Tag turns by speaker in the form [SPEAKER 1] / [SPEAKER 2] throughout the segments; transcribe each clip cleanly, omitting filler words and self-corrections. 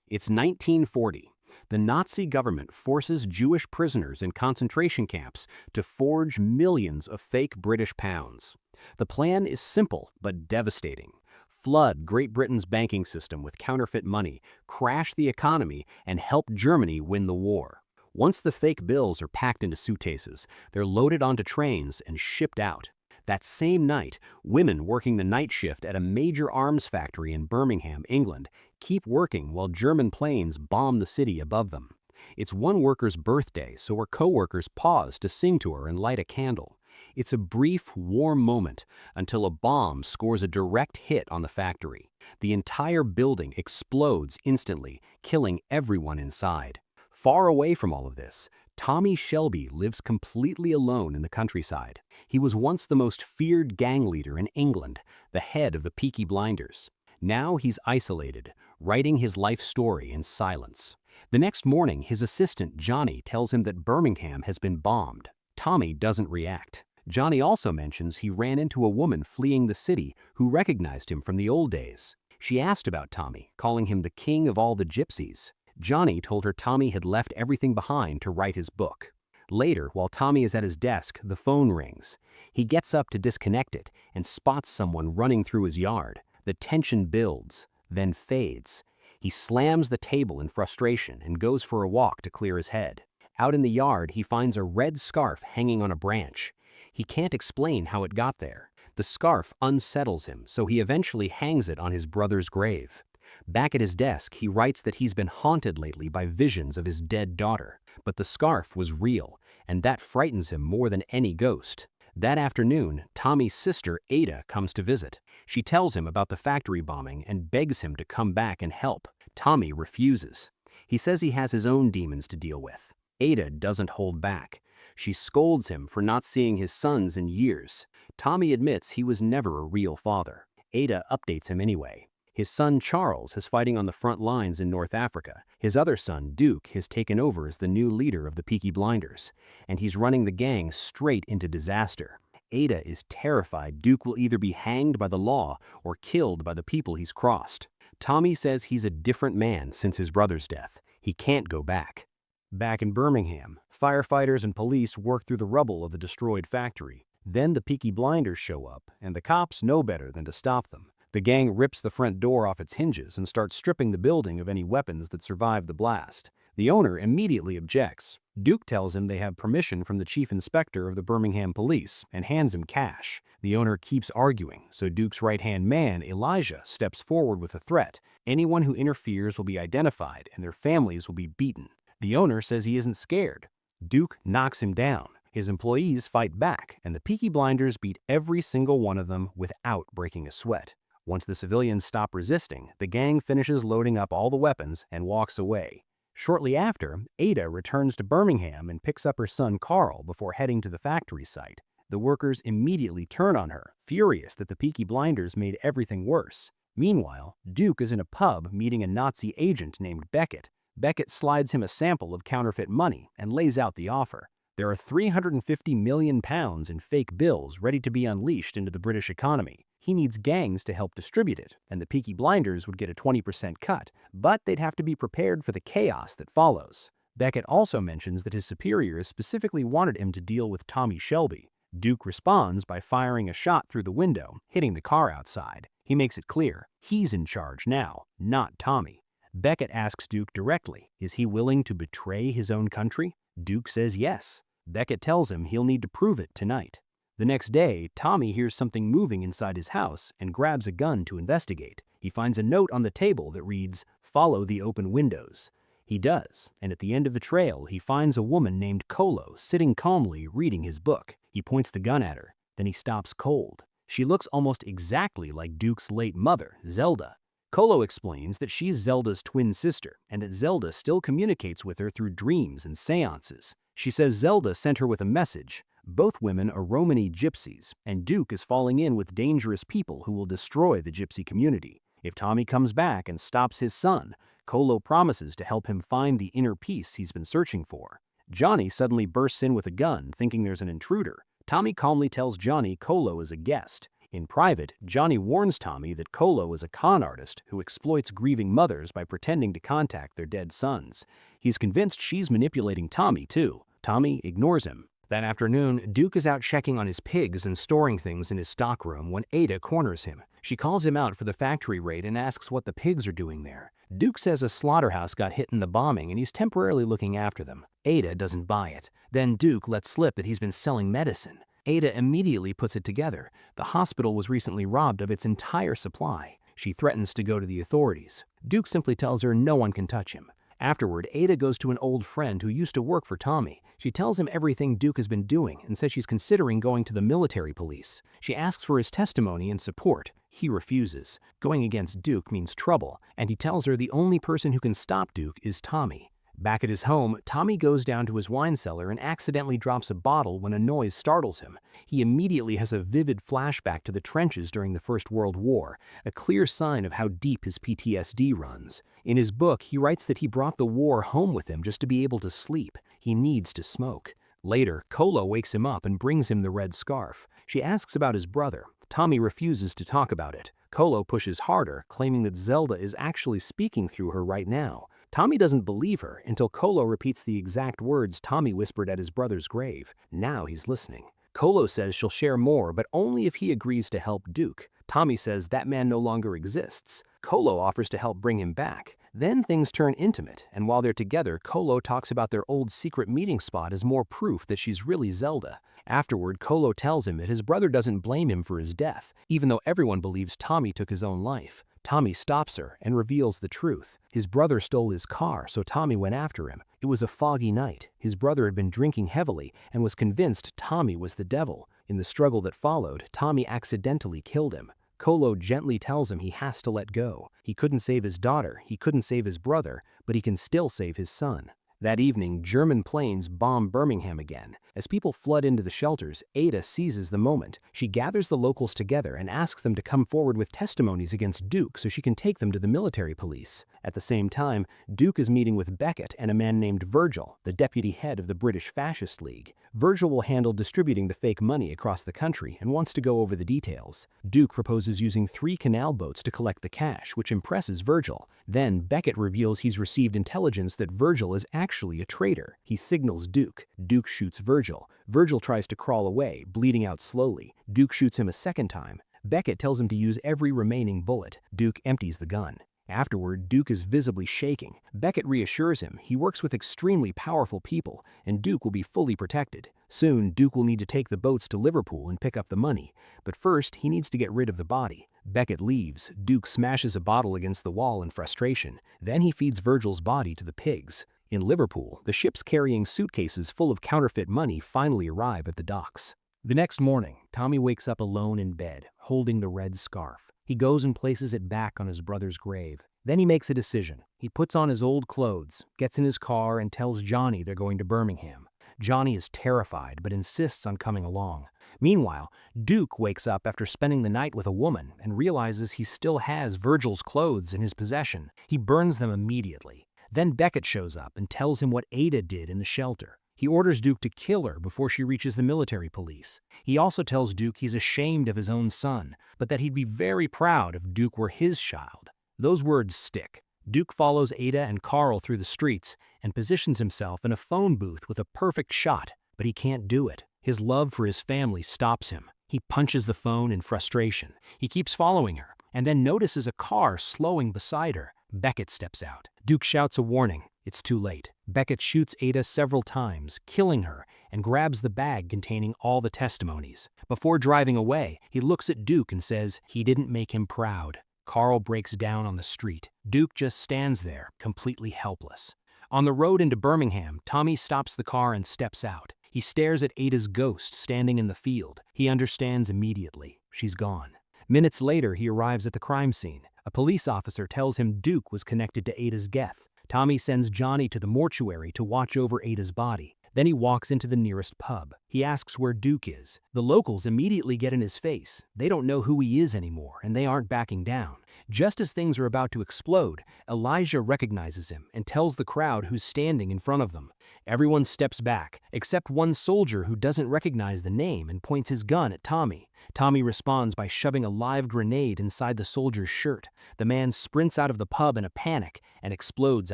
[SPEAKER 1] It's 1940. The Nazi government forces Jewish prisoners in concentration camps to forge millions of fake British pounds. The plan is simple but devastating. Flood Great Britain's banking system with counterfeit money, crash the economy, and help Germany win the war. Once the fake bills are packed into suitcases, they're loaded onto trains and shipped out. That same night, women working the night shift at a major arms factory in Birmingham, England, keep working while German planes bomb the city above them. It's one worker's birthday, so her coworkers pause to sing to her and light a candle. It's a brief, warm moment until a bomb scores a direct hit on the factory. The entire building explodes instantly, killing everyone inside. Far away from all of this, Tommy Shelby lives completely alone in the countryside. He was once the most feared gang leader in England, the head of the Peaky Blinders. Now he's isolated, writing his life story in silence. The next morning, his assistant Johnny tells him that Birmingham has been bombed. Tommy doesn't react. Johnny also mentions he ran into a woman fleeing the city who recognized him from the old days. She asked about Tommy, calling him the king of all the gypsies. Johnny told her Tommy had left everything behind to write his book. Later, while Tommy is at his desk, the phone rings. He gets up to disconnect it and spots someone running through his yard. The tension builds, then fades. He slams the table in frustration and goes for a walk to clear his head. Out in the yard, he finds a red scarf hanging on a branch. He can't explain how it got there. The scarf unsettles him, so he eventually hangs it on his brother's grave. Back at his desk, he writes that he's been haunted lately by visions of his dead daughter. But the scarf was real, and that frightens him more than any ghost. That afternoon, Tommy's sister, Ada, comes to visit. She tells him about the factory bombing and begs him to come back and help. Tommy refuses. He says he has his own demons to deal with. Ada doesn't hold back. She scolds him for not seeing his sons in years. Tommy admits he was never a real father. Ada updates him anyway. His son Charles is fighting on the front lines in North Africa. His other son, Duke, has taken over as the new leader of the Peaky Blinders, and he's running the gang straight into disaster. Ada is terrified Duke will either be hanged by the law or killed by the people he's crossed. Tommy says he's a different man since his brother's death. He can't go back. Back in Birmingham, firefighters and police work through the rubble of the destroyed factory. Then the Peaky Blinders show up, and the cops know better than to stop them. The gang rips the front door off its hinges and starts stripping the building of any weapons that survived the blast. The owner immediately objects. Duke tells him they have permission from the chief inspector of the Birmingham police and hands him cash. The owner keeps arguing, so Duke's right-hand man, Elijah, steps forward with a threat. Anyone who interferes will be identified and their families will be beaten. The owner says he isn't scared. Duke knocks him down. His employees fight back, and the Peaky Blinders beat every single one of them without breaking a sweat. Once the civilians stop resisting, the gang finishes loading up all the weapons and walks away. Shortly after, Ada returns to Birmingham and picks up her son Carl before heading to the factory site. The workers immediately turn on her, furious that the Peaky Blinders made everything worse. Meanwhile, Duke is in a pub meeting a Nazi agent named Beckett. Beckett slides him a sample of counterfeit money and lays out the offer. There are £350 million in fake bills ready to be unleashed into the British economy. He needs gangs to help distribute it, and the Peaky Blinders would get a 20% cut, but they'd have to be prepared for the chaos that follows. Beckett also mentions that his superiors specifically wanted him to deal with Tommy Shelby. Duke responds by firing a shot through the window, hitting the car outside. He makes it clear he's in charge now, not Tommy. Beckett asks Duke directly, is he willing to betray his own country? Duke says yes. Beckett tells him he'll need to prove it tonight. The next day, Tommy hears something moving inside his house and grabs a gun to investigate. He finds a note on the table that reads, "Follow the open windows." He does, and at the end of the trail, he finds a woman named Kolo sitting calmly reading his book. He points the gun at her, then he stops cold. She looks almost exactly like Duke's late mother, Zelda. Kolo explains that she's Zelda's twin sister and that Zelda still communicates with her through dreams and seances. She says Zelda sent her with a message. Both women are Romani gypsies, and Duke is falling in with dangerous people who will destroy the gypsy community. If Tommy comes back and stops his son, Kolo promises to help him find the inner peace he's been searching for. Johnny suddenly bursts in with a gun, thinking there's an intruder. Tommy calmly tells Johnny Kolo is a guest. In private, Johnny warns Tommy that Kolo is a con artist who exploits grieving mothers by pretending to contact their dead sons. He's convinced she's manipulating Tommy, too. Tommy ignores him. That afternoon, Duke is out checking on his pigs and storing things in his stockroom when Ada corners him. She calls him out for the factory raid and asks what the pigs are doing there. Duke says a slaughterhouse got hit in the bombing and he's temporarily looking after them. Ada doesn't buy it. Then Duke lets slip that he's been selling medicine. Ada immediately puts it together. The hospital was recently robbed of its entire supply. She threatens to go to the authorities. Duke simply tells her no one can touch him. Afterward, Ada goes to an old friend who used to work for Tommy. She tells him everything Duke has been doing and says she's considering going to the military police. She asks for his testimony and support. He refuses. Going against Duke means trouble, and he tells her the only person who can stop Duke is Tommy. Back at his home, Tommy goes down to his wine cellar and accidentally drops a bottle when a noise startles him. He immediately has a vivid flashback to the trenches during the First World War, a clear sign of how deep his PTSD runs. In his book, he writes that he brought the war home with him just to be able to sleep. He needs to smoke. Later, Kolo wakes him up and brings him the red scarf. She asks about his brother. Tommy refuses to talk about it. Kolo pushes harder, claiming that Zelda is actually speaking through her right now. Tommy doesn't believe her until Kolo repeats the exact words Tommy whispered at his brother's grave. Now he's listening. Kolo says she'll share more, but only if he agrees to help Duke. Tommy says that man no longer exists. Kolo offers to help bring him back. Then things turn intimate, and while they're together, Kolo talks about their old secret meeting spot as more proof that she's really Zelda. Afterward, Kolo tells him that his brother doesn't blame him for his death, even though everyone believes Tommy took his own life. Tommy stops her and reveals the truth. His brother stole his car, so Tommy went after him. It was a foggy night. His brother had been drinking heavily and was convinced Tommy was the devil. In the struggle that followed, Tommy accidentally killed him. Kolo gently tells him he has to let go. He couldn't save his daughter, he couldn't save his brother, but he can still save his son. That evening, German planes bomb Birmingham again. As people flood into the shelters, Ada seizes the moment. She gathers the locals together and asks them to come forward with testimonies against Duke so she can take them to the military police. At the same time, Duke is meeting with Beckett and a man named Virgil, the deputy head of the British Fascist League. Virgil will handle distributing the fake money across the country and wants to go over the details. Duke proposes using 3 canal boats to collect the cash, which impresses Virgil. Then Beckett reveals he's received intelligence that Virgil is actually a traitor. He signals Duke. Duke shoots Virgil. Virgil tries to crawl away, bleeding out slowly. Duke shoots him a second time. Beckett tells him to use every remaining bullet. Duke empties the gun. Afterward, Duke is visibly shaking. Beckett reassures him he works with extremely powerful people, and Duke will be fully protected. Soon, Duke will need to take the boats to Liverpool and pick up the money. But first, he needs to get rid of the body. Beckett leaves. Duke smashes a bottle against the wall in frustration. Then he feeds Virgil's body to the pigs. In Liverpool, the ships carrying suitcases full of counterfeit money finally arrive at the docks. The next morning, Tommy wakes up alone in bed, holding the red scarf. He goes and places it back on his brother's grave. Then he makes a decision. He puts on his old clothes, gets in his car, and tells Johnny they're going to Birmingham. Johnny is terrified but insists on coming along. Meanwhile, Duke wakes up after spending the night with a woman and realizes he still has Virgil's clothes in his possession. He burns them immediately. Then Beckett shows up and tells him what Ada did in the shelter. He orders Duke to kill her before she reaches the military police. He also tells Duke he's ashamed of his own son, but that he'd be very proud if Duke were his child. Those words stick. Duke follows Ada and Carl through the streets and positions himself in a phone booth with a perfect shot, but he can't do it. His love for his family stops him. He punches the phone in frustration. He keeps following her, and then notices a car slowing beside her. Beckett steps out. Duke shouts a warning. It's too late. Beckett shoots Ada several times, killing her, and grabs the bag containing all the testimonies. Before driving away, he looks at Duke and says he didn't make him proud. Carl breaks down on the street. Duke just stands there, completely helpless. On the road into Birmingham, Tommy stops the car and steps out. He stares at Ada's ghost standing in the field. He understands immediately. She's gone. Minutes later, he arrives at the crime scene. A police officer tells him Duke was connected to Ada's death. Tommy sends Johnny to the mortuary to watch over Ada's body. Then he walks into the nearest pub. He asks where Duke is. The locals immediately get in his face. They don't know who he is anymore, and they aren't backing down. Just as things are about to explode, Elijah recognizes him and tells the crowd who's standing in front of them. Everyone steps back, except one soldier who doesn't recognize the name and points his gun at Tommy. Tommy responds by shoving a live grenade inside the soldier's shirt. The man sprints out of the pub in a panic and explodes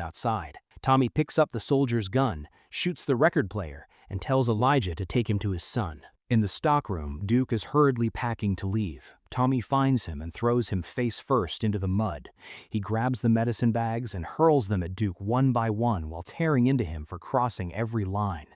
[SPEAKER 1] outside. Tommy picks up the soldier's gun, shoots the record player, and tells Elijah to take him to his son. In the stockroom, Duke is hurriedly packing to leave. Tommy finds him and throws him face first into the mud. He grabs the medicine bags and hurls them at Duke one by one while tearing into him for crossing every line.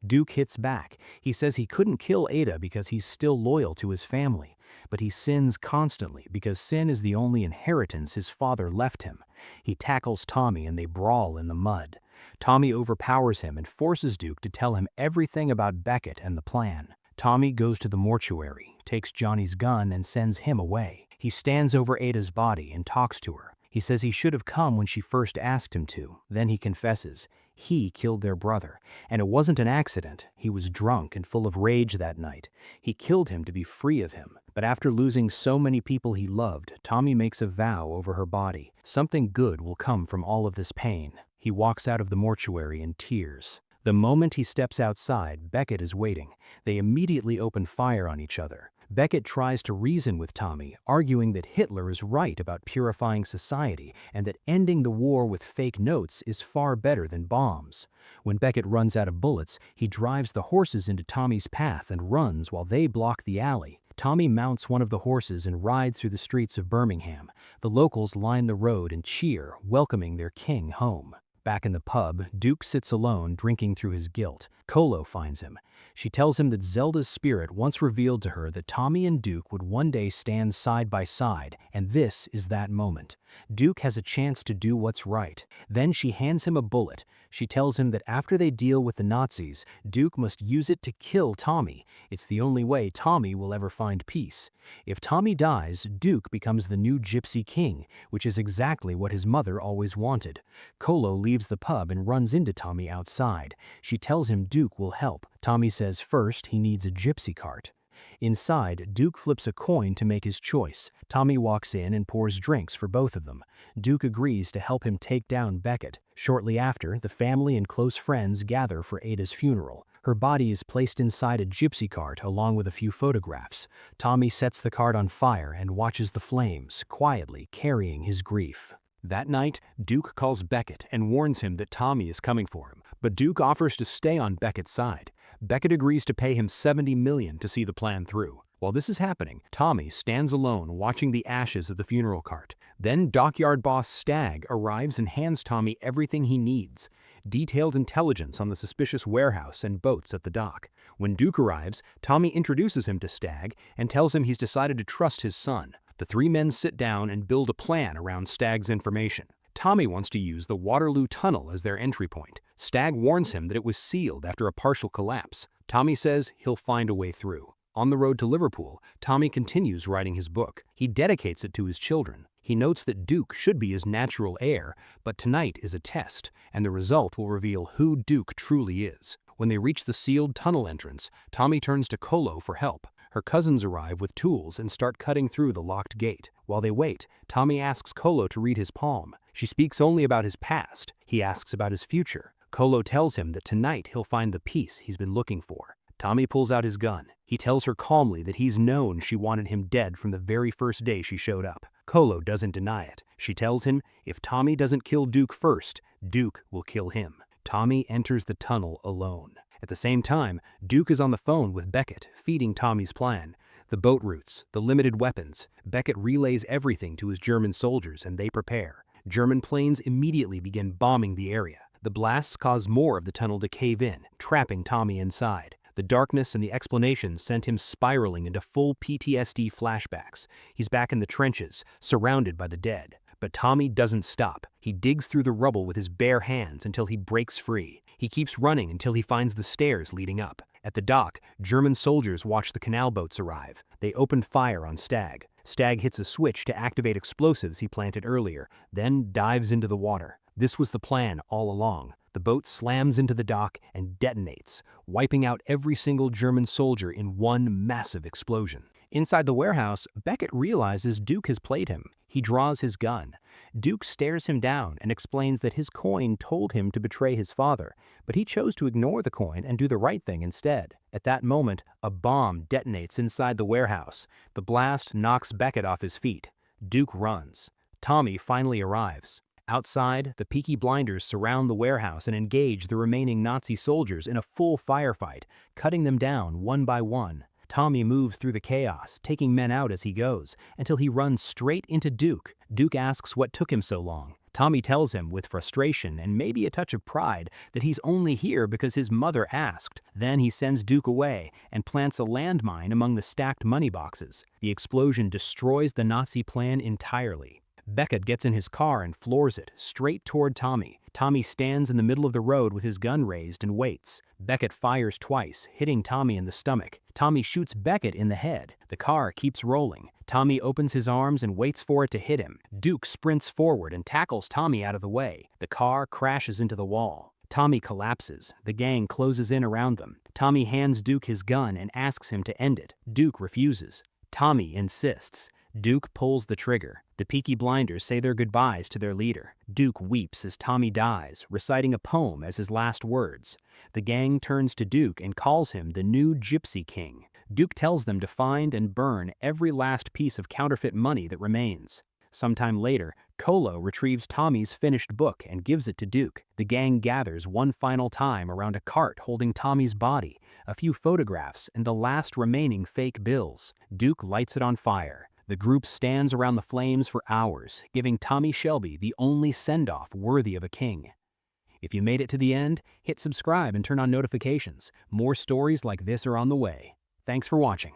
[SPEAKER 1] Duke hits back. He says he couldn't kill Ada because he's still loyal to his family. But he sins constantly because sin is the only inheritance his father left him. He tackles Tommy and they brawl in the mud. Tommy overpowers him and forces Duke to tell him everything about Beckett and the plan. Tommy goes to the mortuary, takes Johnny's gun and sends him away. He stands over Ada's body and talks to her. He says he should have come when she first asked him to. Then he confesses he killed their brother, and it wasn't an accident. He was drunk and full of rage that night. He killed him to be free of him. But after losing so many people he loved, Tommy makes a vow over her body. Something good will come from all of this pain. He walks out of the mortuary in tears. The moment he steps outside, Beckett is waiting. They immediately open fire on each other. Beckett tries to reason with Tommy, arguing that Hitler is right about purifying society and that ending the war with fake notes is far better than bombs. When Beckett runs out of bullets, he drives the horses into Tommy's path and runs while they block the alley. Tommy mounts one of the horses and rides through the streets of Birmingham. The locals line the road and cheer, welcoming their king home. Back in the pub, Duke sits alone, drinking through his guilt. Kolo finds him. She tells him that Zelda's spirit once revealed to her that Tommy and Duke would one day stand side by side, and this is that moment. Duke has a chance to do what's right. Then she hands him a bullet. She tells him that after they deal with the Nazis, Duke must use it to kill Tommy. It's the only way Tommy will ever find peace. If Tommy dies, Duke becomes the new Gypsy King, which is exactly what his mother always wanted. Kolo leaves the pub and runs into Tommy outside. She tells him Duke will help. Tommy says first he needs a gypsy cart. Inside, Duke flips a coin to make his choice. Tommy walks in and pours drinks for both of them. Duke agrees to help him take down Beckett. Shortly after, the family and close friends gather for Ada's funeral. Her body is placed inside a gypsy cart along with a few photographs. Tommy sets the cart on fire and watches the flames, quietly carrying his grief. That night, Duke calls Beckett and warns him that Tommy is coming for him, but Duke offers to stay on Beckett's side. Beckett agrees to pay him $70 million to see the plan through. While this is happening, Tommy stands alone watching the ashes of the funeral cart. Then dockyard boss Stagg arrives and hands Tommy everything he needs. Detailed intelligence on the suspicious warehouse and boats at the dock. When Duke arrives, Tommy introduces him to Stagg and tells him he's decided to trust his son. The three men sit down and build a plan around Stagg's information. Tommy wants to use the Waterloo Tunnel as their entry point. Stagg warns him that it was sealed after a partial collapse. Tommy says he'll find a way through. On the road to Liverpool, Tommy continues writing his book. He dedicates it to his children. He notes that Duke should be his natural heir, but tonight is a test, and the result will reveal who Duke truly is. When they reach the sealed tunnel entrance, Tommy turns to Kolo for help. Her cousins arrive with tools and start cutting through the locked gate. While they wait, Tommy asks Kolo to read his palm. She speaks only about his past. He asks about his future. Kolo tells him that tonight he'll find the peace he's been looking for. Tommy pulls out his gun. He tells her calmly that he's known she wanted him dead from the very first day she showed up. Kolo doesn't deny it. She tells him if Tommy doesn't kill Duke first, Duke will kill him. Tommy enters the tunnel alone. At the same time, Duke is on the phone with Beckett, feeding Tommy's plan. The boat routes, the limited weapons. Beckett relays everything to his German soldiers and they prepare. German planes immediately begin bombing the area. The blasts cause more of the tunnel to cave in, trapping Tommy inside. The darkness and the explanations sent him spiraling into full PTSD flashbacks. He's back in the trenches, surrounded by the dead. But Tommy doesn't stop. He digs through the rubble with his bare hands until he breaks free. He keeps running until he finds the stairs leading up. At the dock, German soldiers watch the canal boats arrive. They open fire on Stagg. Stagg hits a switch to activate explosives he planted earlier, then dives into the water. This was the plan all along. The boat slams into the dock and detonates, wiping out every single German soldier in one massive explosion. Inside the warehouse, Beckett realizes Duke has played him. He draws his gun. Duke stares him down and explains that his coin told him to betray his father, but he chose to ignore the coin and do the right thing instead. At that moment, a bomb detonates inside the warehouse. The blast knocks Beckett off his feet. Duke runs. Tommy finally arrives. Outside, the Peaky Blinders surround the warehouse and engage the remaining Nazi soldiers in a full firefight, cutting them down one by one. Tommy moves through the chaos, taking men out as he goes, until he runs straight into Duke. Duke asks what took him so long. Tommy tells him, with frustration and maybe a touch of pride, that he's only here because his mother asked. Then he sends Duke away and plants a landmine among the stacked money boxes. The explosion destroys the Nazi plan entirely. Beckett gets in his car and floors it, straight toward Tommy. Tommy stands in the middle of the road with his gun raised and waits. Beckett fires twice, hitting Tommy in the stomach. Tommy shoots Beckett in the head. The car keeps rolling. Tommy opens his arms and waits for it to hit him. Duke sprints forward and tackles Tommy out of the way. The car crashes into the wall. Tommy collapses. The gang closes in around them. Tommy hands Duke his gun and asks him to end it. Duke refuses. Tommy insists. Duke pulls the trigger. The Peaky Blinders say their goodbyes to their leader. Duke weeps as Tommy dies, reciting a poem as his last words. The gang turns to Duke and calls him the new Gypsy King. Duke tells them to find and burn every last piece of counterfeit money that remains. Sometime later, Kolo retrieves Tommy's finished book and gives it to Duke. The gang gathers one final time around a cart holding Tommy's body, a few photographs, and the last remaining fake bills. Duke lights it on fire. The group stands around the flames for hours, giving Tommy Shelby the only send-off worthy of a king. If you made it to the end, hit subscribe and turn on notifications. More stories like this are on the way. Thanks for watching.